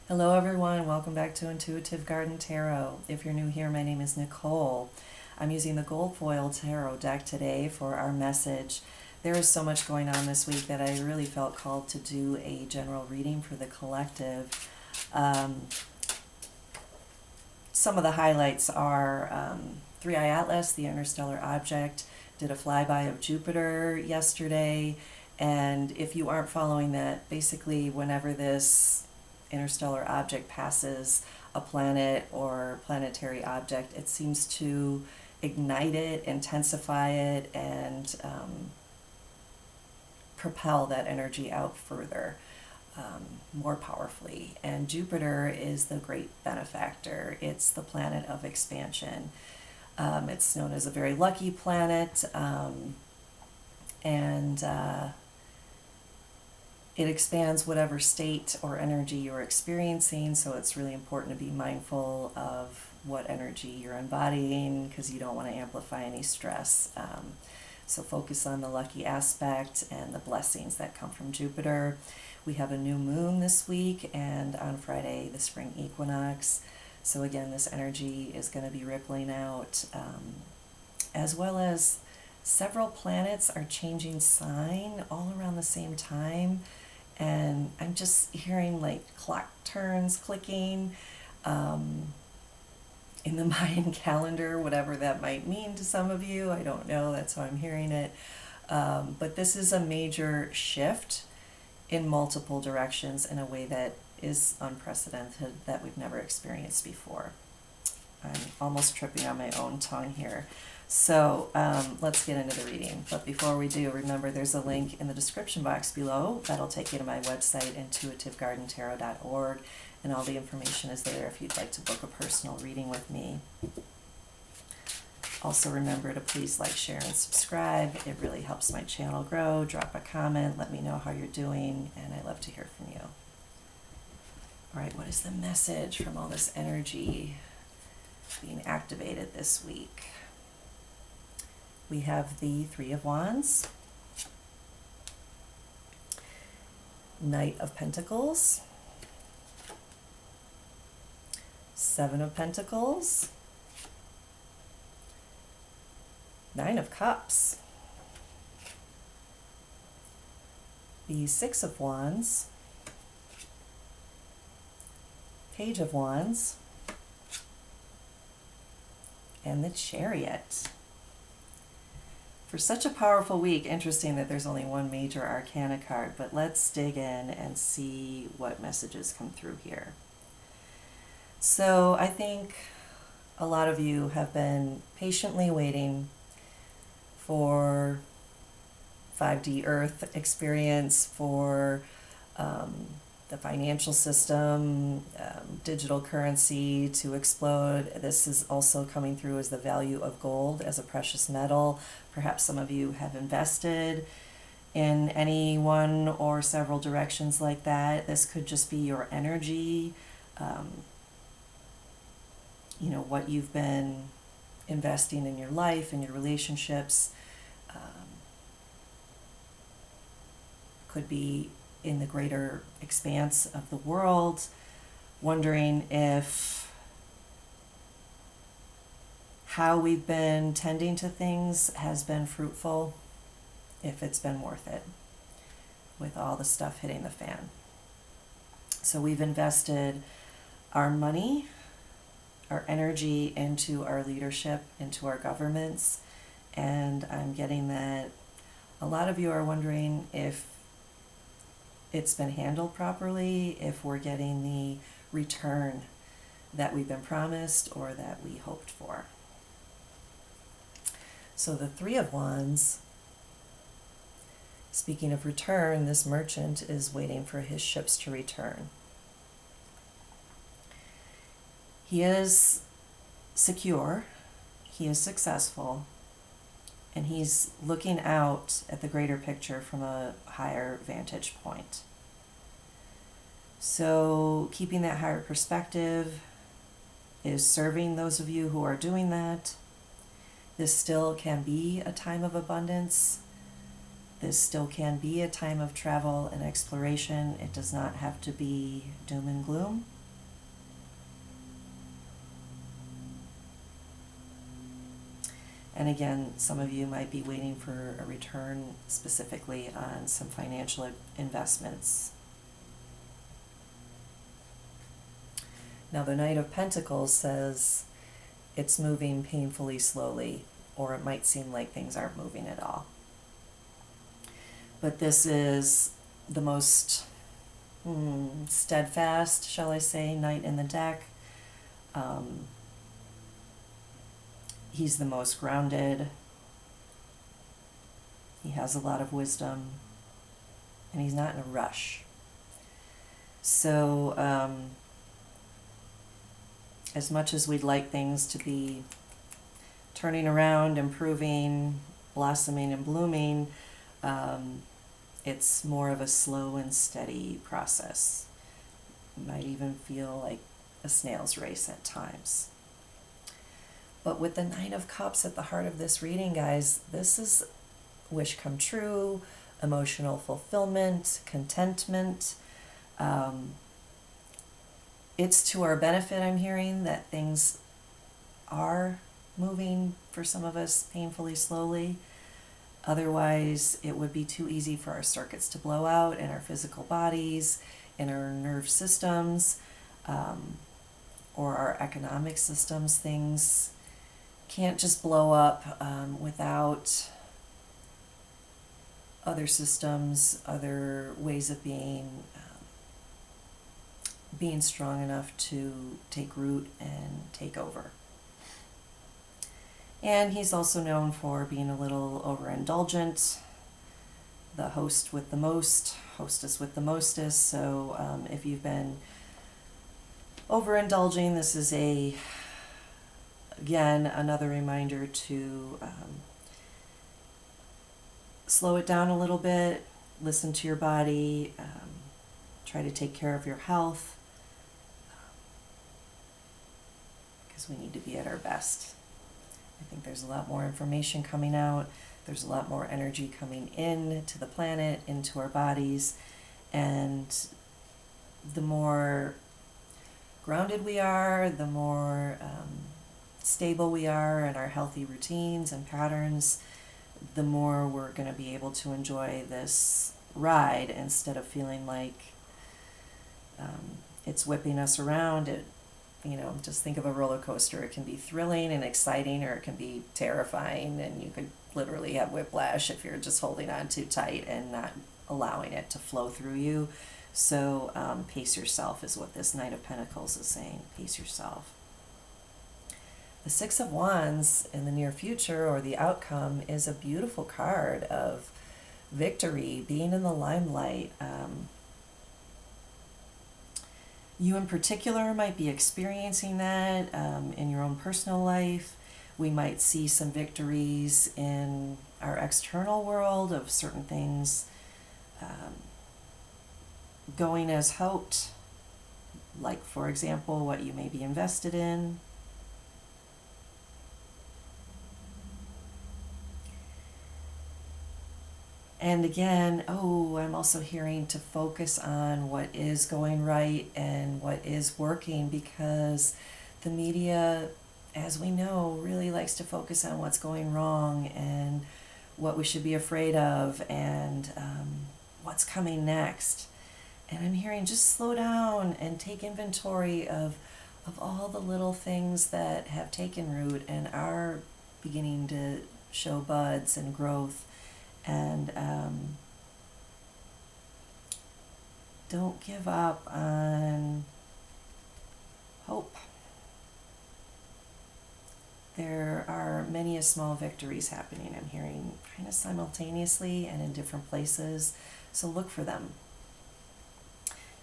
Hello everyone, welcome back to Intuitive Garden Tarot. If you're new here, my name is Nicole. I'm using the Gold Foil Tarot deck today for our message. There is so much going on this week that I really felt called to do a general reading for the collective. Some of the highlights are Three-Eye Atlas, the interstellar object, did a flyby of Jupiter yesterday, and if you aren't following that, basically whenever this interstellar object passes a planet or planetary object, it seems to ignite it, intensify it, and propel that energy out further, more powerfully. And Jupiter is the great benefactor. It's the planet of expansion. It's known as a very lucky planet, and it expands whatever state or energy you're experiencing, so it's really important to be mindful of what energy you're embodying because you don't want to amplify any stress. So focus on the lucky aspect and the blessings that come from Jupiter. We have a new moon this week, and on Friday, the spring equinox. So again, this energy is going to be rippling out, as well as several planets are changing sign all around the same time. And I'm just hearing like clock turns clicking in the Mayan calendar, whatever that might mean to some of you. I don't know, that's how I'm hearing it. But this is a major shift in multiple directions in a way that is unprecedented, that we've never experienced before. I'm almost tripping on my own tongue here. So let's get into the reading. But before we do, remember there's a link in the description box below that'll take you to my website, intuitivegardentarot.org, and all the information is there if you'd like to book a personal reading with me. Also remember to please like, share, and subscribe. It really helps my channel grow. Drop a comment, let me know how you're doing, and I love to hear from you. All right, what is the message from all this energy being activated this week? We have the Three of Wands, Knight of Pentacles, Seven of Pentacles, Nine of Cups, the Six of Wands, Page of Wands, and the Chariot. For such a powerful week, interesting that there's only one major arcana card, but let's dig in and see what messages come through here. So I think a lot of you have been patiently waiting for 5D Earth experience, for the financial system, digital currency to explode. This is also coming through as the value of gold as a precious metal. Perhaps some of you have invested in any one or several directions like that. This could just be your energy, what you've been investing in your life and your relationships. Could be in the greater expanse of the world, wondering if how we've been tending to things has been fruitful, if it's been worth it with all the stuff hitting the fan. So we've invested our money, our energy into our leadership, into our governments, and I'm getting that a lot of you are wondering if it's been handled properly, if we're getting the return that we've been promised or that we hoped for. So the Three of Wands, speaking of return, this merchant is waiting for his ships to return. He is secure, he is successful, and he's looking out at the greater picture from a higher vantage point. So keeping that higher perspective is serving those of you who are doing that. This still can be a time of abundance. This still can be a time of travel and exploration. It does not have to be doom and gloom. And again, some of you might be waiting for a return specifically on some financial investments. Now the Knight of Pentacles says it's moving painfully slowly, or it might seem like things aren't moving at all. But this is the most steadfast, shall I say, Knight in the deck. He's the most grounded. He has a lot of wisdom, and he's not in a rush. So, as much as we'd like things to be turning around, improving, blossoming and blooming, it's more of a slow and steady process. You might even feel like a snail's race at times. But with the Nine of Cups at the heart of this reading, guys, this is wish come true, emotional fulfillment, contentment. It's to our benefit, I'm hearing, that things are moving for some of us painfully slowly. Otherwise, it would be too easy for our circuits to blow out in our physical bodies, in our nerve systems, or our economic systems. Things can't just blow up without other systems, other ways of being strong enough to take root and take over. And he's also known for being a little overindulgent, the host with the most, hostess with the mostest. So if you've been overindulging, this is again, another reminder to slow it down a little bit, listen to your body, try to take care of your health, because we need to be at our best. I think there's a lot more information coming out. There's a lot more energy coming in to the planet, into our bodies, and the more grounded we are, the more stable we are in our healthy routines and patterns, the more we're going to be able to enjoy this ride instead of feeling like it's whipping us around. Just think of a roller coaster. It can be thrilling and exciting, or it can be terrifying, and you could literally have whiplash if you're just holding on too tight and not allowing it to flow through you. So pace yourself is what this Knight of Pentacles is saying. Pace yourself. The Six of Wands in the near future, or the outcome, is a beautiful card of victory, being in the limelight. You in particular might be experiencing that in your own personal life. We might see some victories in our external world of certain things going as hoped, like, for example, what you may be invested in. And again, I'm also hearing to focus on what is going right and what is working, because the media, as we know, really likes to focus on what's going wrong and what we should be afraid of and what's coming next. And I'm hearing just slow down and take inventory of all the little things that have taken root and are beginning to show buds and growth. And don't give up on hope. There are many small victories happening, I'm hearing, kind of simultaneously and in different places. So look for them.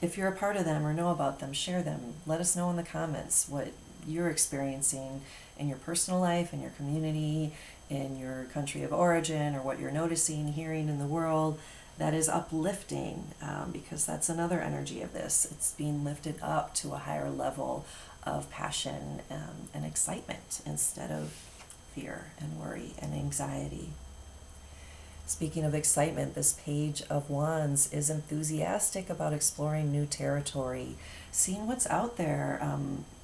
If you're a part of them or know about them, share them. Let us know in the comments what you're experiencing in your personal life, in your community, in your country of origin, or what you're noticing, hearing in the world that is uplifting, because that's another energy of this. It's being lifted up to a higher level of passion and excitement instead of fear and worry and anxiety. Speaking of excitement, this Page of Wands is enthusiastic about exploring new territory, seeing what's out there,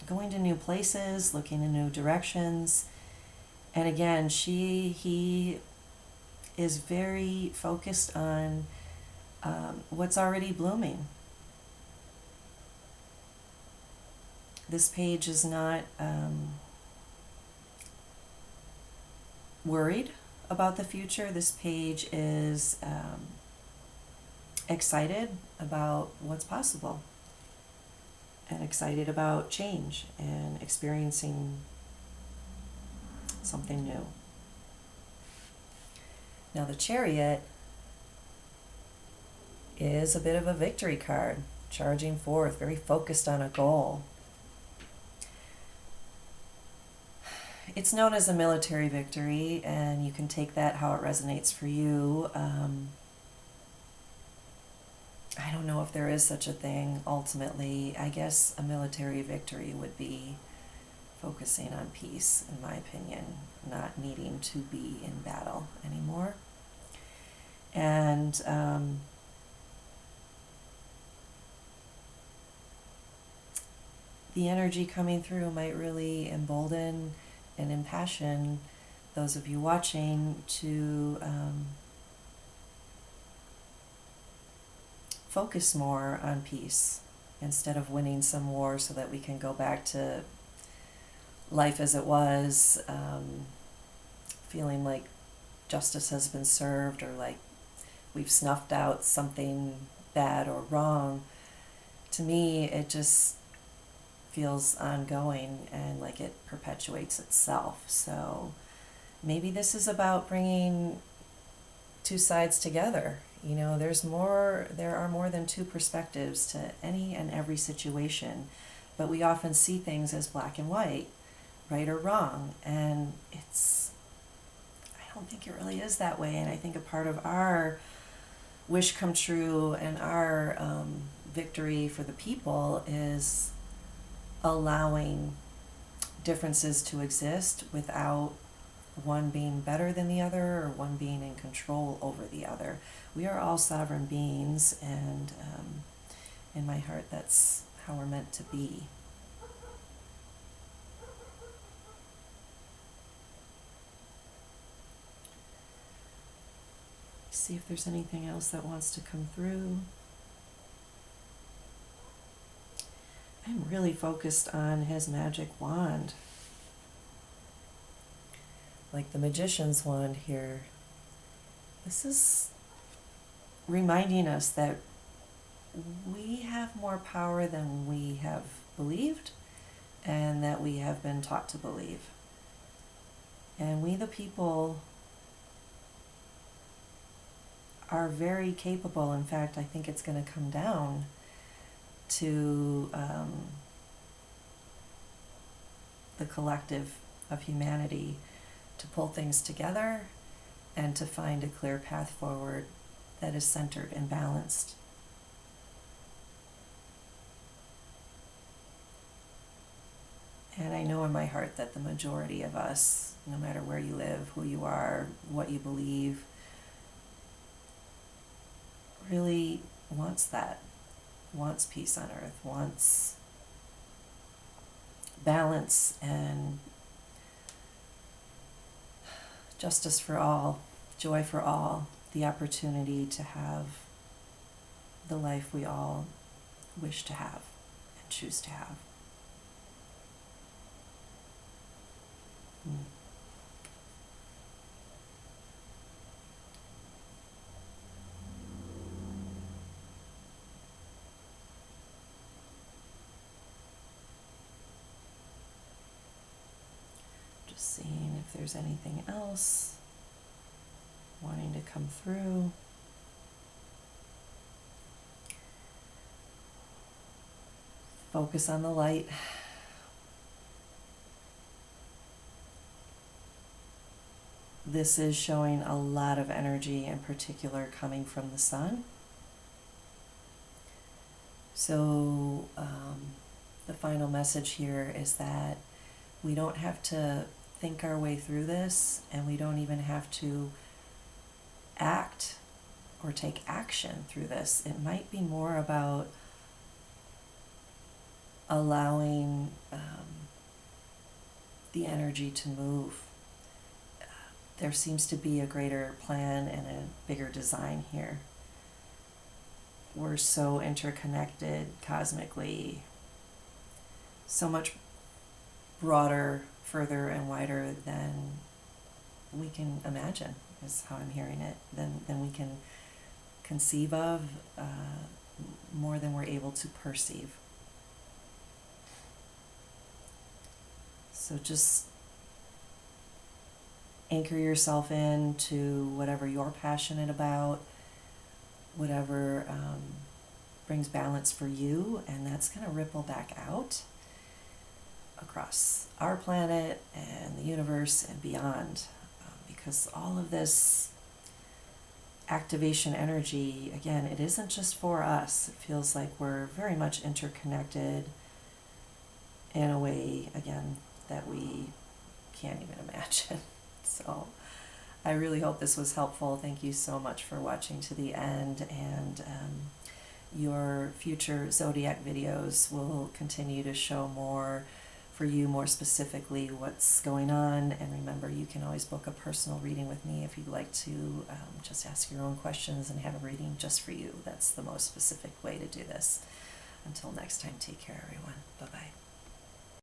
going to new places, looking in new directions. And again, he is very focused on what's already blooming. This page is not worried about the future. This page is excited about what's possible and excited about change and experiencing something new. Now the Chariot is a bit of a victory card, charging forth, very focused on a goal. It's known as a military victory, and you can take that how it resonates for you. I don't know if there is such a thing ultimately. I guess a military victory would be focusing on peace, in my opinion, not needing to be in battle anymore. And the energy coming through might really embolden and impassion those of you watching to focus more on peace instead of winning some war so that we can go back to life as it was, feeling like justice has been served or like we've snuffed out something bad or wrong. To me, it just feels ongoing and like it perpetuates itself. So maybe this is about bringing two sides together. You know, there are more than two perspectives to any and every situation, but we often see things as black and white, right or wrong, and I don't think it really is that way. And I think a part of our wish come true and our victory for the people is allowing differences to exist without one being better than the other or one being in control over the other. We are all sovereign beings, and in my heart, that's how we're meant to be. See if there's anything else that wants to come through. I'm really focused on his magic wand. Like the magician's wand here. This is reminding us that we have more power than we have believed and that we have been taught to believe. And we, the people, are very capable. In fact, I think it's going to come down to the collective of humanity to pull things together and to find a clear path forward that is centered and balanced. And I know in my heart that the majority of us, no matter where you live, who you are, what you believe, really wants that, wants peace on earth, wants balance and justice for all, joy for all, the opportunity to have the life we all wish to have and choose to have. Just seeing if there's anything else wanting to come through. Focus on the light. This is showing a lot of energy, in particular coming from the sun. So the final message here is that we don't have to think our way through this, and we don't even have to act or take action through this. It might be more about allowing the energy to move there seems to be a greater plan and a bigger design here. We're so interconnected cosmically, so much broader, further, and wider than we can imagine, is how I'm hearing it, than we can conceive of, more than we're able to perceive. So just anchor yourself into whatever you're passionate about, whatever brings balance for you, and that's going to ripple back out across our planet and the universe and beyond, because all of this activation energy, again, it isn't just for us. It feels like we're very much interconnected in a way, again, that we can't even imagine. So I really hope this was helpful. Thank you so much for watching to the end, and your future zodiac videos will continue to show more for you, more specifically what's going on. And remember, you can always book a personal reading with me if you'd like to just ask your own questions and have a reading just for you. That's the most specific way to do this. Until next time, take care, everyone. Bye-bye.